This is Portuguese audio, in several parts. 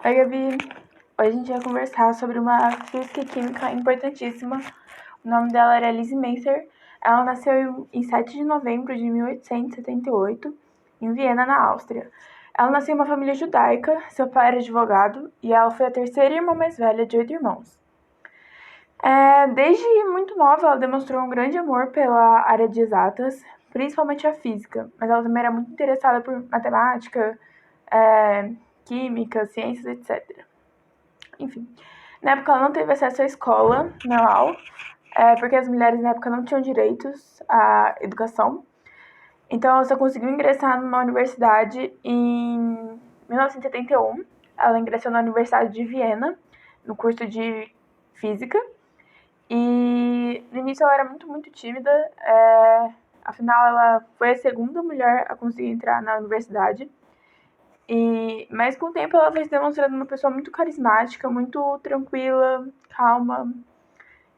Oi, Gabi. Hoje a gente vai conversar sobre uma física e química importantíssima. O nome dela era Lise Meitner. Ela nasceu em 7 de novembro de 1878, em Viena, na Áustria. Ela nasceu em uma família judaica, seu pai era advogado e ela foi a terceira irmã mais velha de 8 irmãos. Desde muito nova, ela demonstrou um grande amor pela área de exatas, principalmente a física, mas ela também era muito interessada por matemática, química, ciências, etc. Enfim, na época ela não teve acesso à escola normal, porque as mulheres na época não tinham direitos à educação. Então ela só conseguiu ingressar numa universidade em 1971. Ela ingressou na Universidade de Viena, no curso de Física. E no início ela era muito tímida, afinal ela foi a segunda mulher a conseguir entrar na universidade. Mas com o tempo ela foi se demonstrando uma pessoa muito carismática, muito tranquila, calma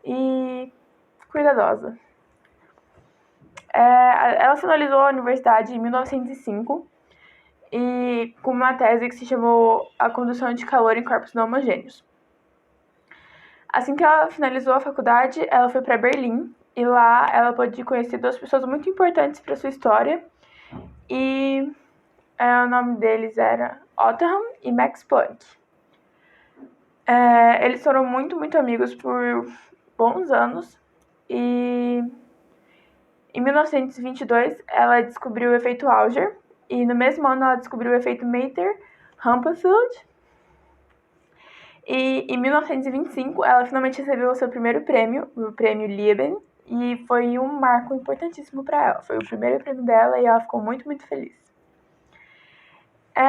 e cuidadosa. Ela finalizou a universidade em 1905 e com uma tese que se chamou A Condução de Calor em Corpos Não Homogêneos. Assim que ela finalizou a faculdade, ela foi para Berlim e lá ela pôde conhecer duas pessoas muito importantes para sua história e o nome deles era Otto Hahn e Max Planck. Eles foram muito amigos por bons anos e em 1922 ela descobriu o efeito Auger e no mesmo ano ela descobriu o efeito Maitner-Humperfield. E em 1925 ela finalmente recebeu o seu primeiro prêmio, o prêmio Lieben, e foi um marco importantíssimo para ela. Foi o primeiro prêmio dela e ela ficou muito feliz.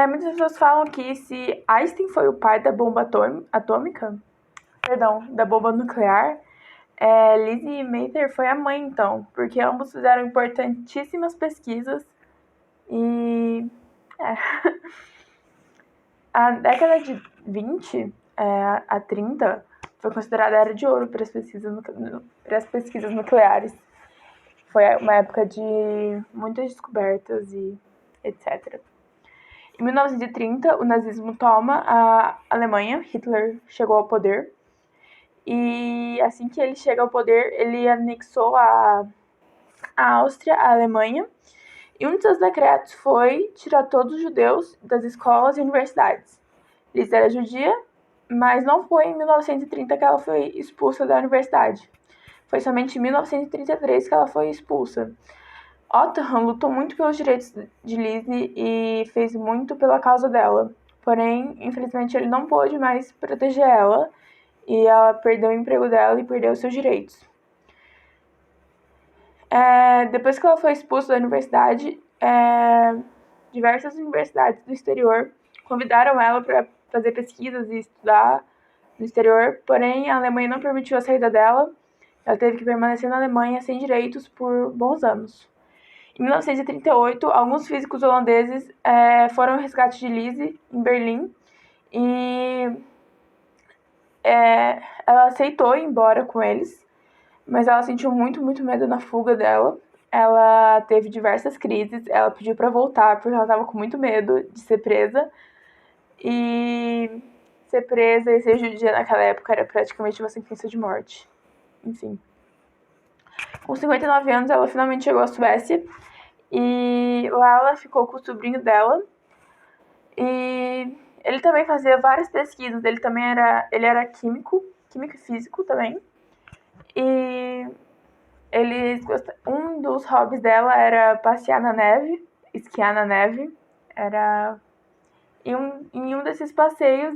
Muitas pessoas falam que se Einstein foi o pai da bomba da bomba nuclear, Lise Meitner foi a mãe, então, porque ambos fizeram importantíssimas pesquisas e a década de 20 a 30 foi considerada a era de ouro para as pesquisas nucleares. Foi uma época de muitas descobertas e etc. Em 1930, o nazismo toma a Alemanha, Hitler chegou ao poder. E assim que ele chega ao poder, ele anexou a Áustria, a Alemanha. E um de seus decretos foi tirar todos os judeus das escolas e universidades. Lise era judia, mas não foi em 1930 que ela foi expulsa da universidade. Foi somente em 1933 que ela foi expulsa. Otto Hahn lutou muito pelos direitos de Lise e fez muito pela causa dela. Porém, infelizmente, ele não pôde mais proteger ela e ela perdeu o emprego dela e perdeu seus direitos. Depois que ela foi expulsa da universidade, diversas universidades do exterior convidaram ela para fazer pesquisas e estudar no exterior, porém a Alemanha não permitiu a saída dela. Ela teve que permanecer na Alemanha sem direitos por bons anos. Em 1938, alguns físicos holandeses foram ao resgate de Lise em Berlim e ela aceitou ir embora com eles, mas ela sentiu muito medo na fuga dela. Ela teve diversas crises, ela pediu para voltar porque ela estava com muito medo de ser presa. E ser presa e ser judia naquela época era praticamente uma sentença de morte. Enfim. Com 59 anos, ela finalmente chegou à Suécia. E lá ela ficou com o sobrinho dela. E ele também fazia várias pesquisas. Ele era químico e físico também. E um dos hobbies dela era passear na neve, esquiar na neve. Em um desses passeios,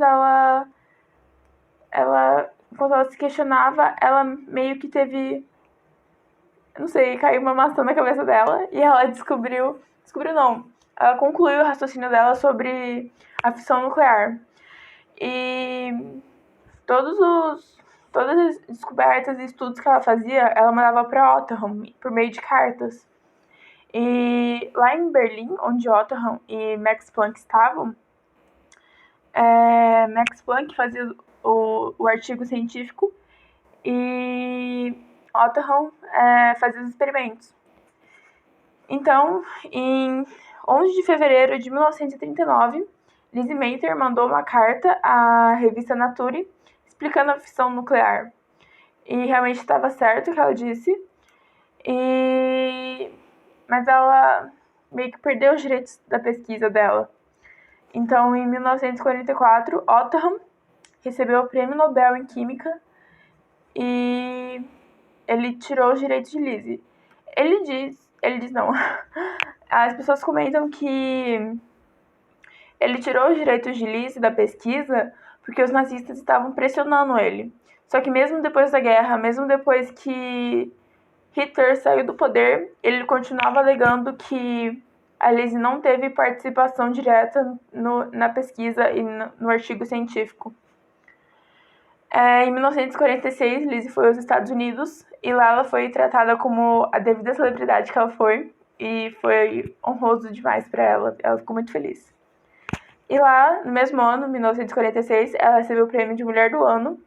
enquanto ela se questionava, ela meio que teve, não sei, caiu uma maçã na cabeça dela e ela ela concluiu o raciocínio dela sobre a fissão nuclear. E todas as descobertas e estudos que ela fazia, ela mandava para Otto Hahn por meio de cartas. E lá em Berlim, onde Otto Hahn e Max Planck estavam, Max Planck fazia o artigo científico e Otto Hahn fazia os experimentos. Então, em 11 de fevereiro de 1939, Lizzie Maither mandou uma carta à revista Nature explicando a fissão nuclear. E realmente estava certo o que ela disse. Mas ela meio que perdeu os direitos da pesquisa dela. Então, em 1944, Otham recebeu o Prêmio Nobel em Química e ele tirou os direitos de Lizzie. Ele diz não. As pessoas comentam que ele tirou os direitos de Lizzie da pesquisa porque os nazistas estavam pressionando ele. Só que mesmo depois da guerra, mesmo depois que Hitler saiu do poder, ele continuava alegando que a Lizzie não teve participação direta na pesquisa e no artigo científico. Em 1946, Lizzie foi aos Estados Unidos e lá ela foi tratada como a devida celebridade que ela foi e foi honroso demais para ela. Ela ficou muito feliz. E lá, no mesmo ano, 1946, ela recebeu o prêmio de Mulher do Ano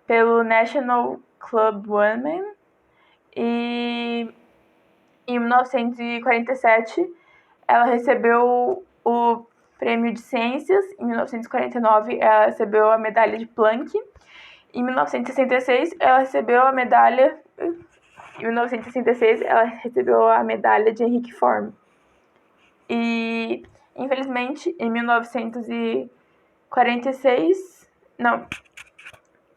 pelo National Club Women. E em 1947, ela recebeu o prêmio de Ciências. Em 1949, ela recebeu a medalha de Planck. Em 1966, ela recebeu a medalha. Em 1966, ela recebeu a medalha de Henrique Form. E, infelizmente, em 1946, não,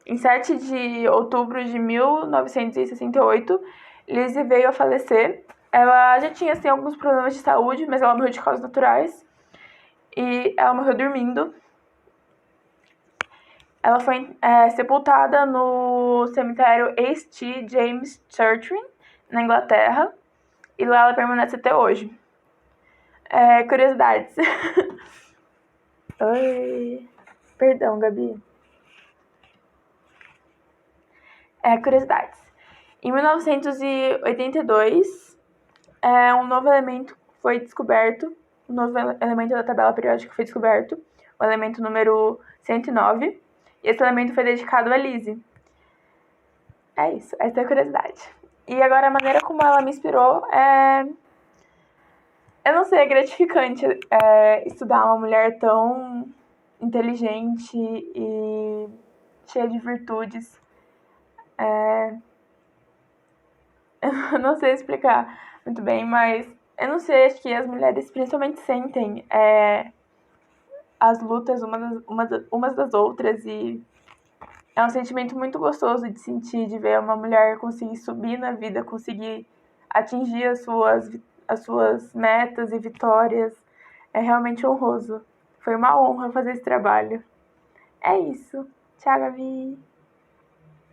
em 7 de outubro de 1968, Lizzie veio a falecer. Ela já tinha assim, alguns problemas de saúde, mas ela morreu de causas naturais. E ela morreu dormindo. Ela foi sepultada no cemitério St. James Church, na Inglaterra. E lá ela permanece até hoje. Curiosidades. Oi. Perdão, Gabi. Curiosidades. Em 1982, um novo elemento foi descoberto. Um novo elemento da tabela periódica foi descoberto. O elemento número 109. E esse elemento foi dedicado a Lizzie. É isso, essa é a curiosidade. E agora a maneira como ela me inspirou eu não sei, é gratificante estudar uma mulher tão inteligente e cheia de virtudes. Eu não sei explicar muito bem, mas eu não sei, acho que as mulheres principalmente sentem as lutas umas das outras e é um sentimento muito gostoso de sentir, de ver uma mulher conseguir subir na vida, conseguir atingir as suas metas e vitórias. É realmente honroso. Foi uma honra fazer esse trabalho. É isso. Tchau, Gabi.